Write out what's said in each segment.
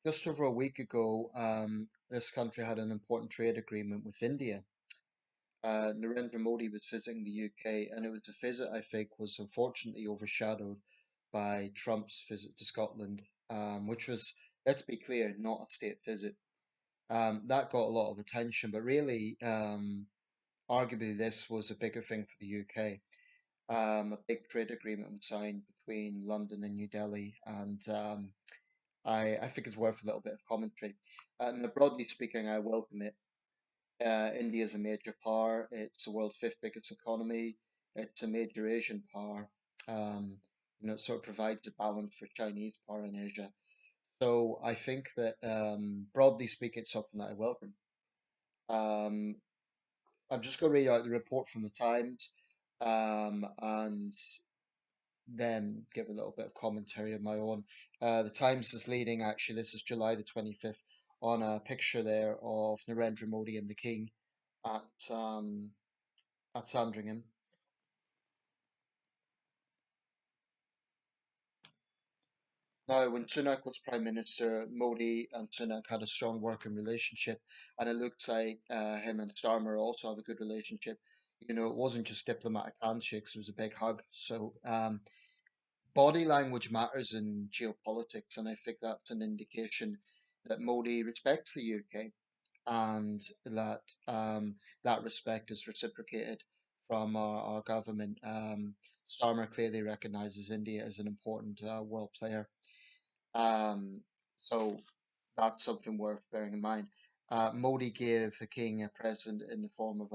Just over a week ago, this country had an important trade agreement with India. Narendra Modi was visiting the UK, and it was a visit I think was unfortunately overshadowed by Trump's visit to Scotland, which was, let's be clear, not a state visit. That got a lot of attention, but really, arguably, this was a bigger thing for the UK. A big trade agreement was signed between London and New Delhi, and I think it's worth a little bit of commentary. And broadly speaking, I welcome it. India is a major power. It's the world's fifth biggest economy. It's a major Asian power. Um, it sort of provides a balance for Chinese power in Asia. So I think that broadly speaking, it's something that I welcome. Um, I'm just going to read out the report from the Times, and then give a little bit of commentary of my own. The Times is leading, actually, this is July the 25th, on a picture there of Narendra Modi and the King at at Sandringham. Now, when Sunak was Prime Minister, Modi and Sunak had a strong working relationship, and it looks like him and Starmer also have a good relationship. It wasn't just diplomatic handshakes, it was a big hug. So, body language matters in geopolitics, and I think that's an indication that Modi respects the UK and that that respect is reciprocated from our government. Starmer clearly recognises India as an important world player. So that's something worth bearing in mind. Modi gave the king a present in the form of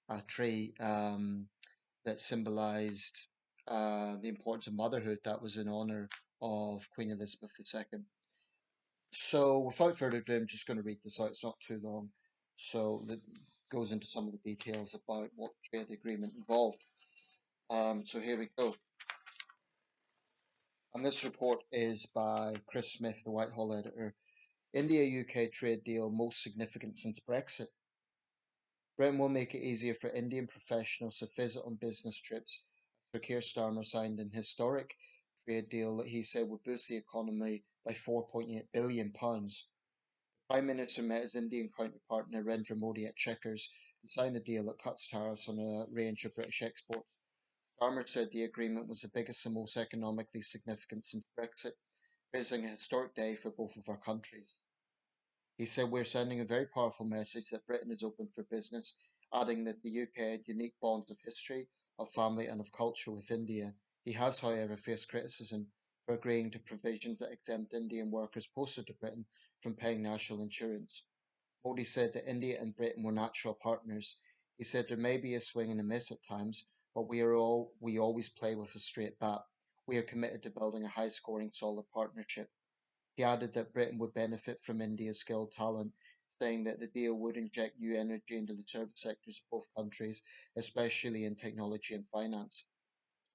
a tree that symbolised the importance of motherhood. That was in honour of Queen Elizabeth II. So without further ado, I'm just going to read this out. It's not too long. So that goes into some of the details about what the trade agreement involved. So here we go. And this report is by Chris Smith, the Whitehall editor. India UK trade deal most significant since Brexit. Britain will make it easier for Indian professionals to visit on business trips. Sir Keir Starmer signed an historic trade deal that he said would boost the economy by £4.8 billion. Prime Minister met his Indian counterpart Narendra Modi at Chequers to sign a deal that cuts tariffs on a range of British exports. Starmer said the agreement was the biggest and most economically significant since Brexit, raising a historic day for both of our countries. He said, "We're sending a very powerful message that Britain is open for business," adding that the UK had unique bonds of history, of family, and of culture with India. He has, however, faced criticism for agreeing to provisions that exempt Indian workers posted to Britain from paying national insurance. Modi said that India and Britain were natural partners. He said there may be a swing and a miss at times, but we always play with a straight bat. We are committed to building a high scoring solid partnership. He added that Britain would benefit from India's skilled talent, saying that the deal would inject new energy into the service sectors of both countries, especially in technology and finance.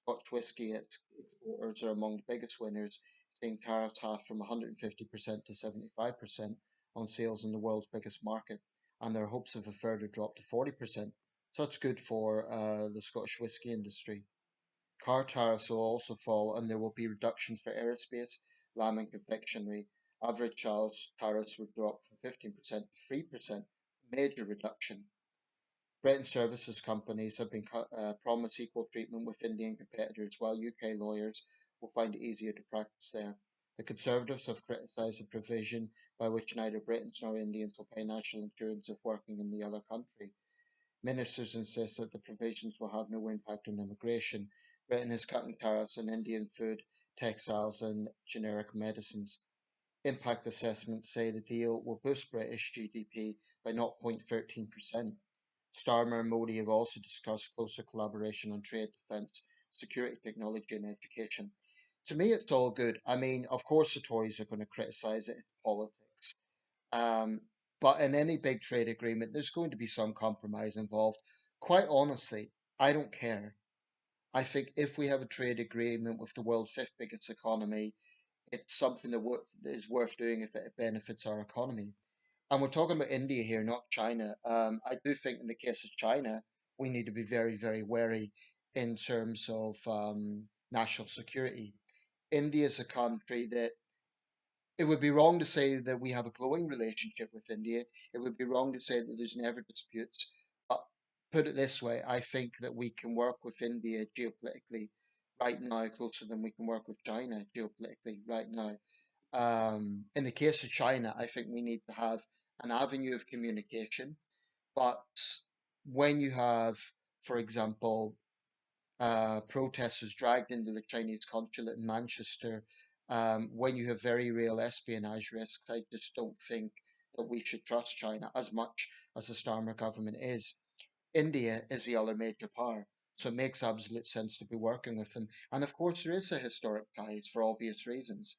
Scotch whisky exporters are among the biggest winners, seeing tariffs halved from 150% to 75% on sales in the world's biggest market, and there are hopes of a further drop to 40%. So that's good for the Scottish whisky industry. Car tariffs will also fall, and there will be reductions for aerospace, lamb, and confectionery. Average child tariffs will drop from 15% to 3%, major reduction. Bread and services companies have been promised equal treatment with Indian competitors, while UK lawyers will find it easier to practice there. The Conservatives have criticised a provision by which neither Britons nor Indians will pay national insurance if working in the other country. Ministers insist that the provisions will have no impact on immigration. Britain is cutting tariffs on Indian food, textiles, and generic medicines. Impact assessments say the deal will boost British GDP by 0.13%. Starmer and Modi have also discussed closer collaboration on trade, defence, security, technology, and education. To me, it's all good. I mean, of course, the Tories are going to criticise it. It's politics. Um, but in any big trade agreement, there's going to be some compromise involved. Quite honestly, I don't care. I think if we have a trade agreement with the world's fifth biggest economy, it's something that is worth doing if it benefits our economy. And we're talking about India here, not China. I do think in the case of China, we need to be very, very wary in terms of national security. India is a country that it would be wrong to say that we have a glowing relationship with India. It would be wrong to say that there's never disputes. But put it this way, I think that we can work with India geopolitically right now closer than we can work with China geopolitically right now. In the case of China, I think we need to have an avenue of communication. But when you have, for example, protesters dragged into the Chinese consulate in Manchester, when you have very real espionage risks, I just don't think that we should trust China as much as the Starmer government is. India is the other major power, so it makes absolute sense to be working with them. And of course, there is a historic ties for obvious reasons.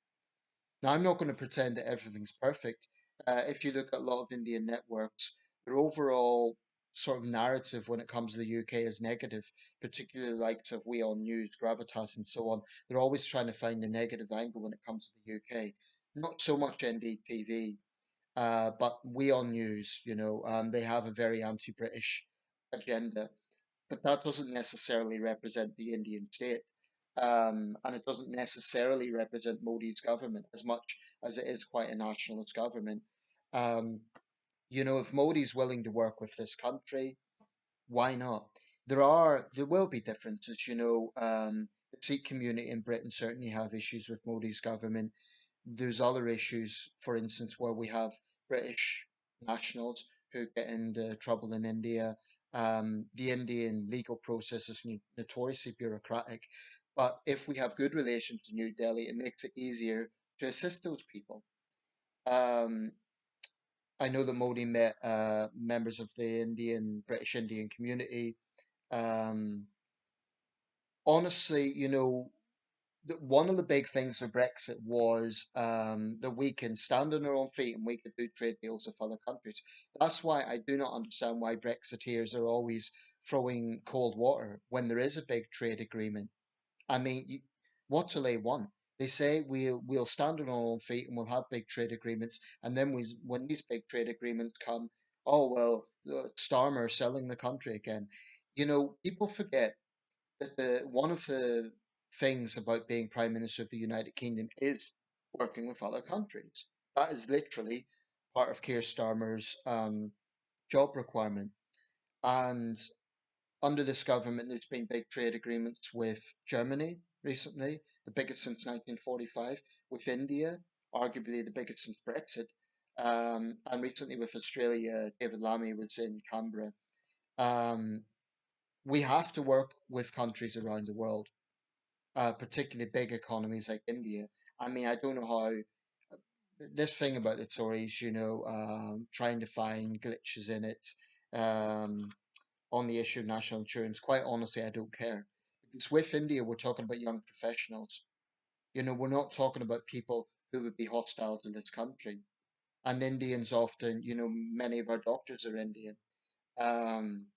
Now, I'm not going to pretend that everything's perfect. If you look at a lot of Indian networks, their overall sort of narrative when it comes to the UK is negative, particularly the likes of We On News, Gravitas, and so on. They're always trying to find a negative angle when it comes to the UK. Not so much NDTV, but We On News, they have a very anti-British agenda, but that doesn't necessarily represent the Indian state. And it doesn't necessarily represent Modi's government as much as it is quite a nationalist government. Um, if Modi's willing to work with this country, why not? There will be differences. The Sikh community in Britain certainly have issues with Modi's government. There's other issues, for instance, where we have British nationals who get into trouble in India. The Indian legal process is notoriously bureaucratic, but if we have good relations to New Delhi, it makes it easier to assist those people. Um, I know that Modi met members of the British Indian community. Um, honestly, one of the big things for Brexit was that we can stand on our own feet and we could do trade deals with other countries. That's why I do not understand why Brexiteers are always throwing cold water when there is a big trade agreement. I mean, what do they want? They say we'll stand on our own feet and we'll have big trade agreements, and then when these big trade agreements come, oh well, Starmer selling the country again. People forget that one of the things about being Prime Minister of the United Kingdom is working with other countries. That is literally part of Keir Starmer's job requirement. And under this government, there's been big trade agreements with Germany recently, the biggest since 1945, with India, arguably the biggest since Brexit, and recently with Australia. David Lammy was in Canberra. Um, we have to work with countries around the world, particularly big economies like India. I mean, I don't know how this thing about the Tories, trying to find glitches in it on the issue of national insurance. Quite honestly, I don't care. Because with India, we're talking about young professionals. We're not talking about people who would be hostile to this country. And Indians often, many of our doctors are Indian. Um,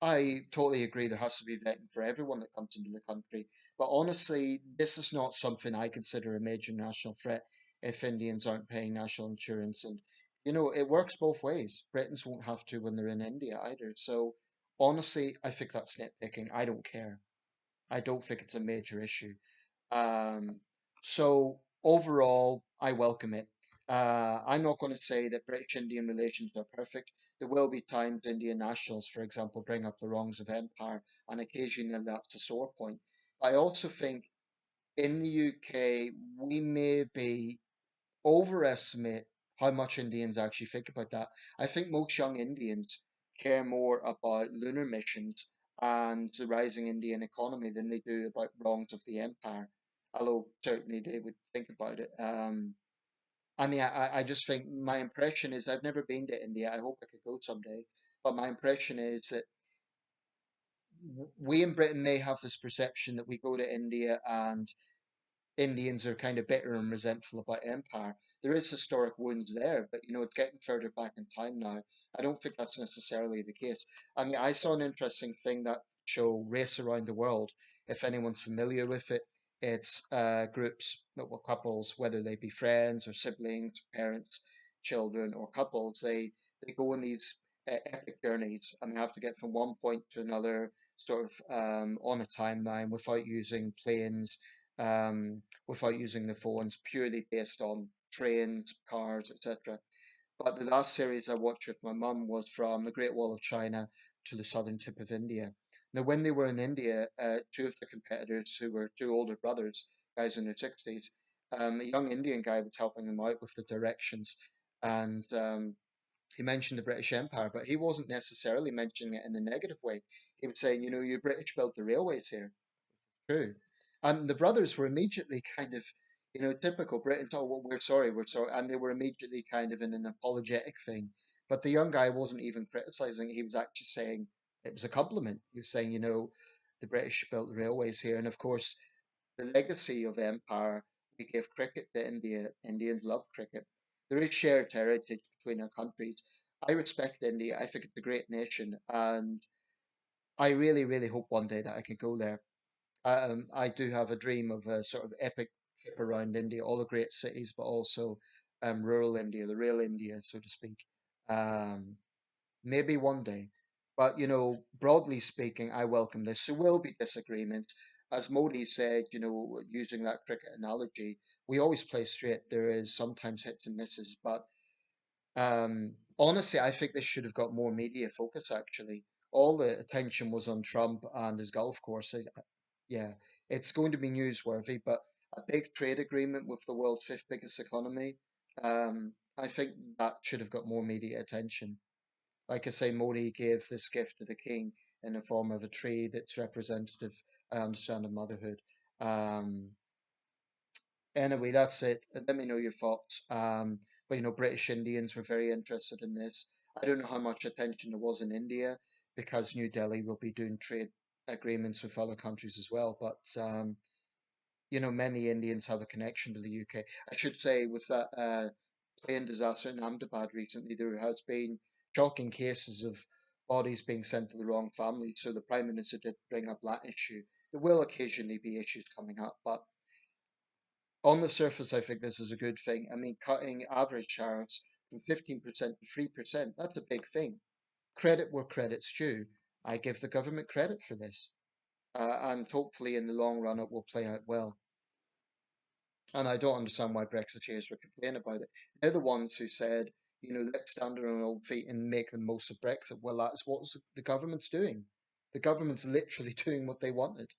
I totally agree there has to be vetting for everyone that comes into the country. But honestly, this is not something I consider a major national threat if Indians aren't paying national insurance. And, it works both ways. Britons won't have to when they're in India either. So honestly, I think that's nitpicking. I don't care. I don't think it's a major issue. Um, so overall, I welcome it. I'm not going to say that British-Indian relations are perfect. There will be times Indian nationals, for example, bring up the wrongs of empire, and occasionally that's a sore point. I also think in the UK, we maybe overestimate how much Indians actually think about that. I think most young Indians care more about lunar missions and the rising Indian economy than they do about wrongs of the empire. Although certainly they would think about it. I mean, I just think my impression is I've never been to India. I hope I could go someday. But my impression is that we in Britain may have this perception that we go to India and Indians are kind of bitter and resentful about empire. There is historic wounds there, but it's getting further back in time now. I don't think that's necessarily the case. I mean, I saw an interesting thing that show Race Around the World. If anyone's familiar with it, it's groups, well, couples, whether they be friends or siblings, parents, children, or couples. They go on these epic journeys and they have to get from one point to another, sort of on a timeline without using planes without using the phones, purely based on trains, cars, etc. But the last series I watched with my mum was from the Great Wall of China to the southern tip of India. Now, when they were in India, two of the competitors, who were two older brothers, guys in their 60s, a young Indian guy was helping them out with the directions. And he mentioned the British Empire, but he wasn't necessarily mentioning it in a negative way. He was saying, you British built the railways here. True. And the brothers were immediately kind of, typical Britons, oh, well, we're sorry. And they were immediately kind of in an apologetic thing. But the young guy wasn't even criticizing. He was actually saying it was a compliment. He was saying, the British built the railways here. And of course, the legacy of empire, we give cricket to India. Indians love cricket. There is shared heritage between our countries. I respect India. I think it's a great nation. And I really, really hope one day that I can go there. I do have a dream of a sort of epic trip around India, all the great cities, but also rural India, the real India, so to speak. Um, Maybe one day. But, broadly speaking, I welcome this. There will be disagreements. As Modi said, using that cricket analogy, we always play straight. There is sometimes hits and misses, but honestly, I think this should have got more media focus, actually. All the attention was on Trump and his golf course. Yeah, it's going to be newsworthy, but a big trade agreement with the world's fifth biggest economy, I think that should have got more media attention. Like I say, Modi gave this gift to the king in the form of a tree that's representative, I understand, of motherhood. Um, Anyway, that's it. Let me know your thoughts. But British Indians were very interested in this. I don't know how much attention there was in India because New Delhi will be doing trade agreements with other countries as well. But many Indians have a connection to the UK. I should say, with that plane disaster in Ahmedabad recently, there has been shocking cases of bodies being sent to the wrong family. So the Prime Minister did bring up that issue. There will occasionally be issues coming up, but on the surface, I think this is a good thing. I mean, cutting average tariffs from 15% to 3%, that's a big thing. Credit where credit's due. I give the government credit for this. And hopefully, in the long run, it will play out well. And I don't understand why Brexiteers were complaining about it. They're the ones who said, let's stand on our own feet and make the most of Brexit. Well, that's what the government's doing. The government's literally doing what they wanted.